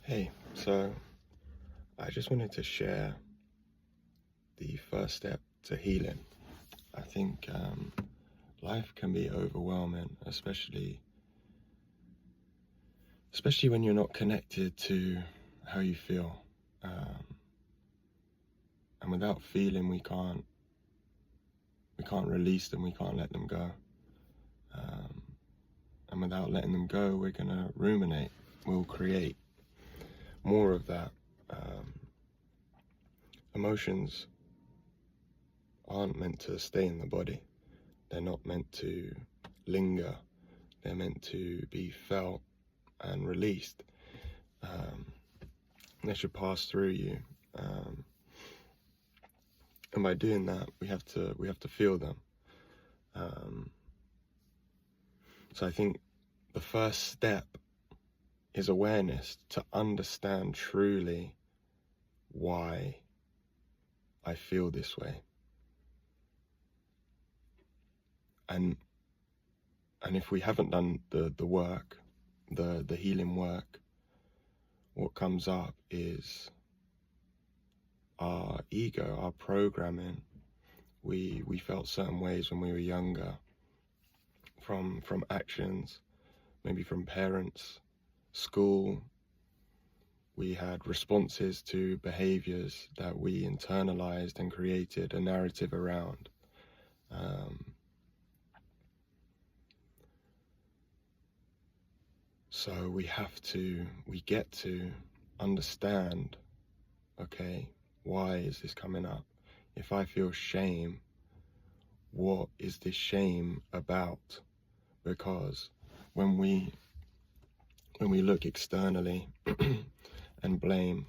Hey, so I just wanted to share the first step to healing. I think life can be overwhelming, especially when you're not connected to how you feel. Um, and without feeling, we can't release them, we can't let them go. Um, and without letting them go, we're gonna ruminate. We'll create more of that. Um, Emotions aren't meant to stay in the body. They're not meant to linger. They're meant to be felt and released. Um, they should pass through you. Um, and by doing that, we have to feel them. Um, so I think the first step is awareness, to understand truly why I feel this way. And if we haven't done the work, the healing work, what comes up is our ego, our programming. We felt certain ways when we were younger, from actions, maybe from parents, school. We had responses to behaviors that we internalized and created a narrative around. So we get to understand, okay, why is this coming up? If I feel shame, what is this shame about? Because when we look externally and blame,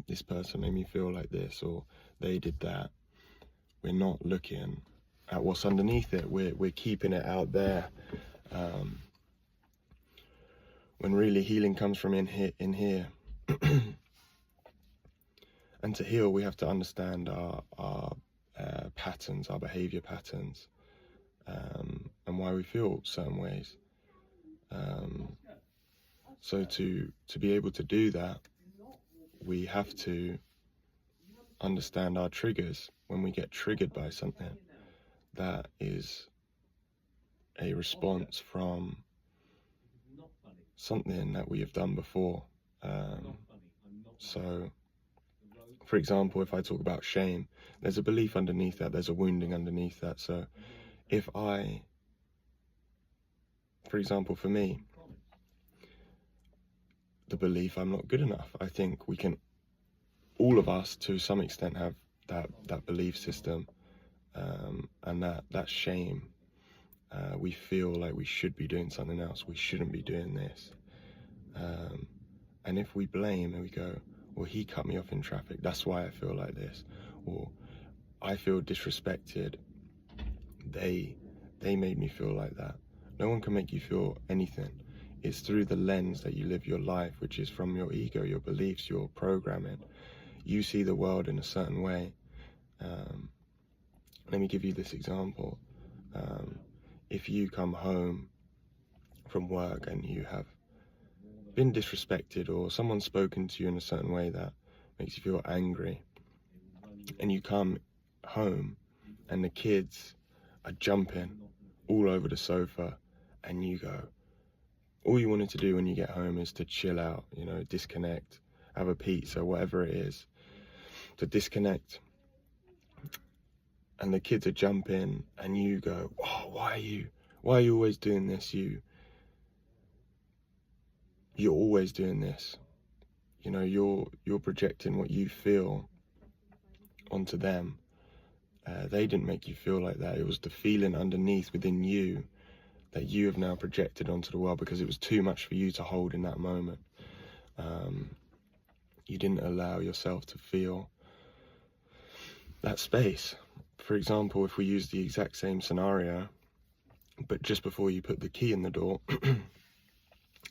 this person made me feel like this, or they did that, we're not looking at what's underneath it. We're keeping it out there. When really healing comes from in here. And to heal, we have to understand our patterns, our behavior patterns, and why we feel certain ways. So to be able to do that, we have to understand our triggers. When we get triggered by something, that is a response from something that we have done before. So, for example, if I talk about shame, there's a belief underneath that, there's a wounding underneath that. So if for example, for me, the belief I'm not good enough, I think we can, all of us to some extent, have that belief system, and that shame. We feel like we should be doing something else, we shouldn't be doing this. And if we blame and we go, well, he cut me off in traffic, that's why I feel like this, or I feel disrespected, they made me feel like that. No one can make you feel anything. It's through the lens that you live your life, which is from your ego, your beliefs, your programming. You see the world in a certain way. Let me give you this example. If you come home from work and you have been disrespected, or someone's spoken to you in a certain way that makes you feel angry, and you come home and the kids are jumping all over the sofa, and you go, all you wanted to do when you get home is to chill out, disconnect, have a pizza, whatever it is, to disconnect. And the kids are jumping, and you go, oh, why are you always doing this? You're always doing this. You're projecting what you feel onto them. They didn't make you feel like that. It was the feeling underneath within you that you have now projected onto the world, because it was too much for you to hold in that moment. You didn't allow yourself to feel that space. For example, if we use the exact same scenario, but just before you put the key in the door,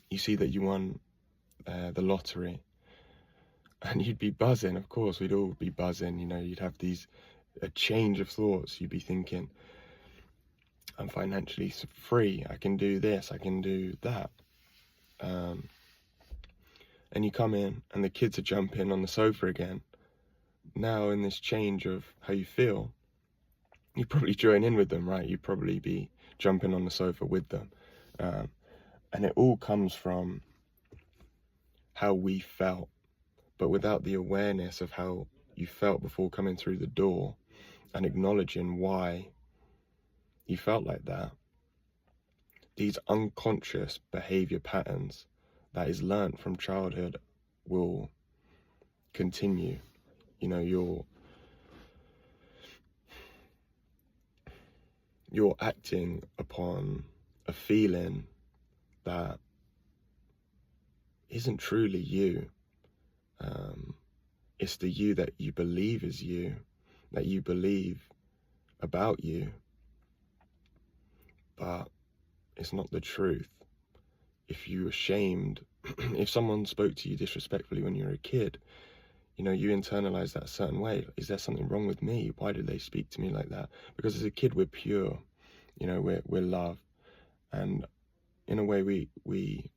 you see that you won the lottery, and you'd be buzzing. Of course, we'd all be buzzing. You'd have a change of thoughts. You'd be thinking, I'm financially free, I can do this, I can do that. And and you come in and the kids are jumping on the sofa again, now in this change of how you feel, you probably join in with them, right? You'd probably be jumping on the sofa with them. And it all comes from how we felt, but without the awareness of how you felt before coming through the door and acknowledging why you felt like that. These unconscious behavior patterns that is learnt from childhood will continue. You know, you're acting upon a feeling that isn't truly you. It's the you that you believe is you, that you believe about you, but it's not the truth. If you're ashamed, if someone spoke to you disrespectfully when you were a kid, you know, you internalize that a certain way. Is there something wrong with me? Why did they speak to me like that? Because as a kid, we're pure, you know, we're love. And in a way, we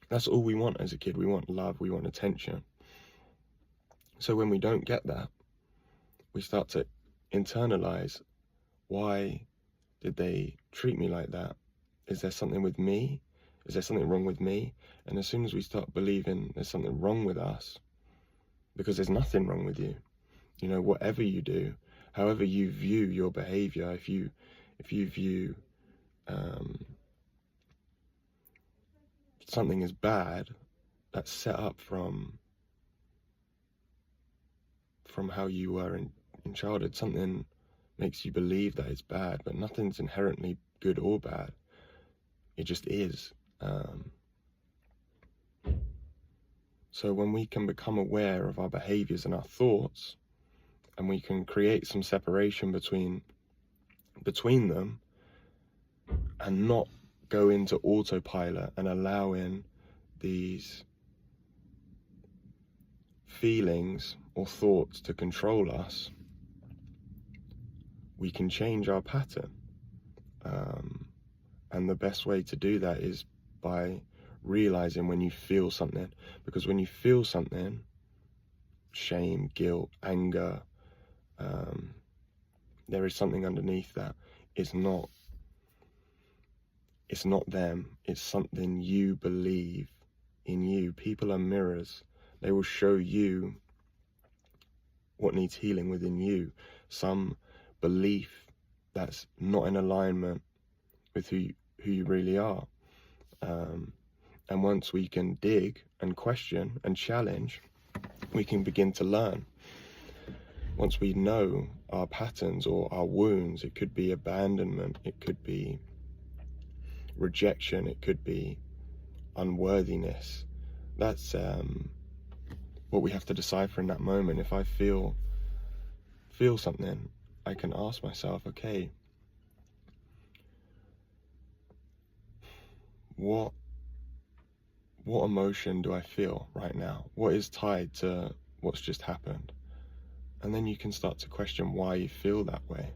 that's all we want as a kid. We want love, we want attention. So when we don't get that, we start to internalize, why did they treat me like that? Is there something with me? Is there something wrong with me? And as soon as we start believing there's something wrong with us, because there's nothing wrong with you, you know, whatever you do, however you view your behavior, if you view something as bad, that's set up from how you were in childhood. Something makes you believe that it's bad, but nothing's inherently good or bad. It just is. So when we can become aware of our behaviors and our thoughts, and we can create some separation between them, and not go into autopilot and allowing these feelings or thoughts to control us, we can change our pattern. And the best way to do that is by realizing when you feel something. Because when you feel something, shame, guilt, anger, there is something underneath that. It's not them. It's something you believe in you. People are mirrors. They will show you what needs healing within you. Some belief that's not in alignment with who you really are. And once we can dig and question and challenge, we can begin to learn. Once we know our patterns or our wounds, it could be abandonment, it could be rejection, it could be unworthiness. That's what we have to decipher in that moment. If I feel something, I can ask myself, okay, what emotion do I feel right now? What is tied to what's just happened? And then you can start to question why you feel that way.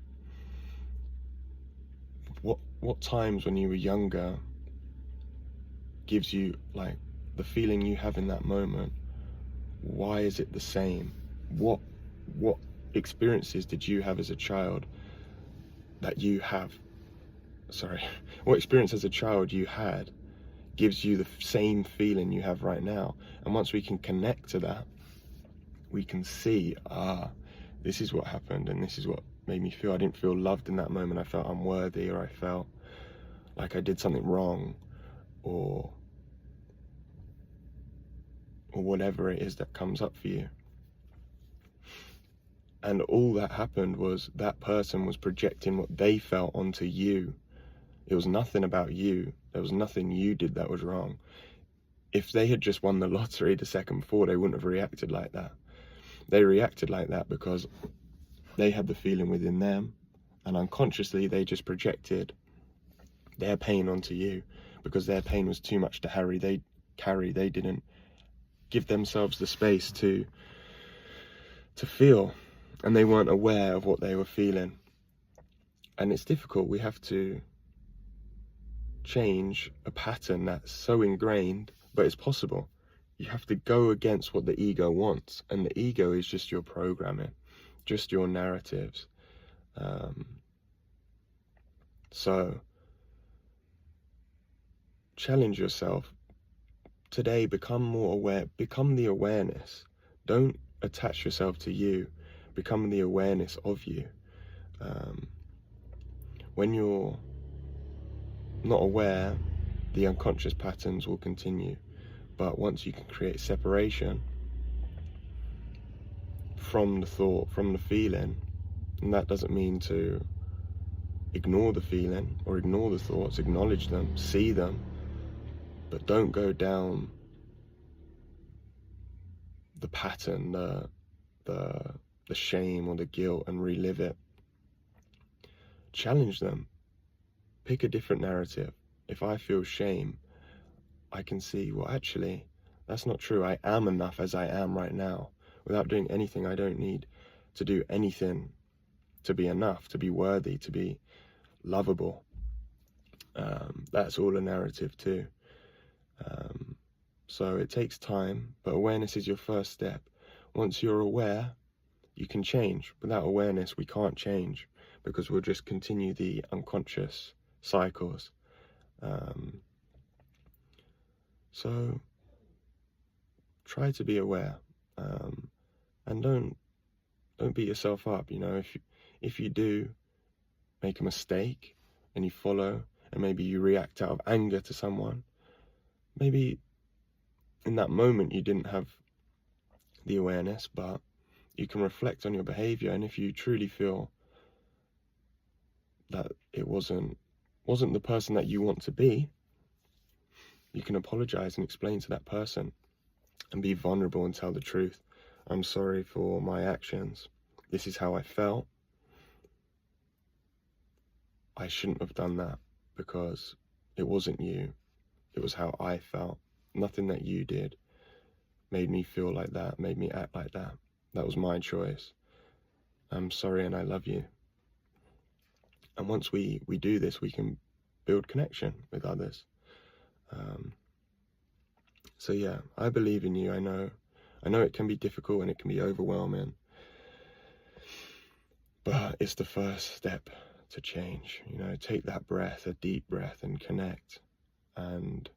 What times when you were younger gives you, like, the feeling you have in that moment? Why is it the same? What experiences did you have as a child that you have? What experience as a child you had gives you the same feeling you have right now? And once we can connect to that, we can see, this is what happened, and this is what made me feel. I didn't feel loved in that moment. I felt unworthy, or I felt like I did something wrong, or whatever it is that comes up for you. And all that happened was that person was projecting what they felt onto you. It was nothing about you. There was nothing you did that was wrong. If they had just won the lottery the second before, they wouldn't have reacted like that. They reacted like that because they had the feeling within them, and unconsciously they just projected their pain onto you because their pain was too much to carry. They didn't give themselves the space to feel, and they weren't aware of what they were feeling. And it's difficult. We have to change a pattern that's so ingrained, but it's possible. you have to go against what the ego wants, and the ego is just your programming, just your narratives. So challenge yourself today, become more aware, become the awareness. Don't attach yourself to you, become the awareness of you. When you're not aware, the unconscious patterns will continue. But once you can create separation from the thought, from the feeling, and that doesn't mean to ignore the feeling or ignore the thoughts, acknowledge them, see them, but don't go down the pattern, the shame or the guilt and relive it. Challenge them. Pick a different narrative. If I feel shame, I can see, well, actually, that's not true. I am enough as I am right now. Without doing anything, I don't need to do anything to be enough, to be worthy, to be lovable. That's all a narrative too. So it takes time, but awareness is your first step. Once you're aware, you can change. Without awareness, we can't change, because we'll just continue the unconscious cycles. So try to be aware, and don't beat yourself up. You know, if you do make a mistake and you follow, and maybe you react out of anger to someone, maybe in that moment you didn't have the awareness, but you can reflect on your behavior, and if you truly feel that it wasn't the person that you want to be, you can apologize and explain to that person and be vulnerable and tell the truth. I'm sorry for my actions. This is how I felt. I shouldn't have done that because it wasn't you. It was how I felt. Nothing that you did made me feel like that, made me act like that. That was my choice. I'm sorry and I love you. And once we do this, we can build connection with others. So yeah, I believe in you. I know it can be difficult and it can be overwhelming, but it's the first step to change. You know, take that breath, a deep breath, and connect, and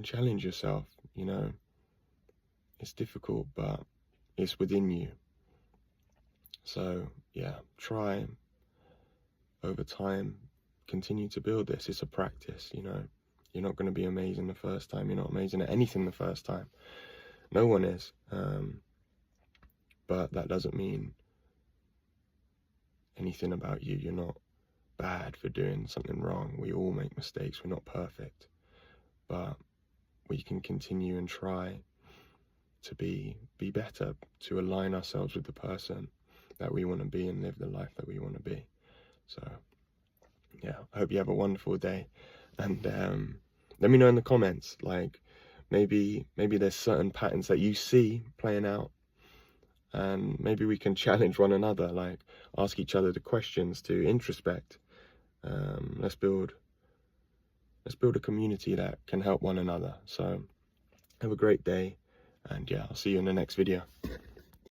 challenge yourself. You know, it's difficult, but it's within you. So yeah, try over time, continue to build this. It's a practice, you know. You're not going to be amazing the first time. You're not amazing at anything the first time. No one is. But that doesn't mean anything about you. You're not bad for doing something wrong. We all make mistakes. We're not perfect. But we can continue and try to be better, to align ourselves with the person that we want to be and live the life that we want to be. So yeah, I hope you have a wonderful day, and let me know in the comments, like maybe there's certain patterns that you see playing out, and maybe we can challenge one another, like ask each other the questions to introspect. Let's build a community that can help one another. So have a great day, and yeah, I'll see you in the next video.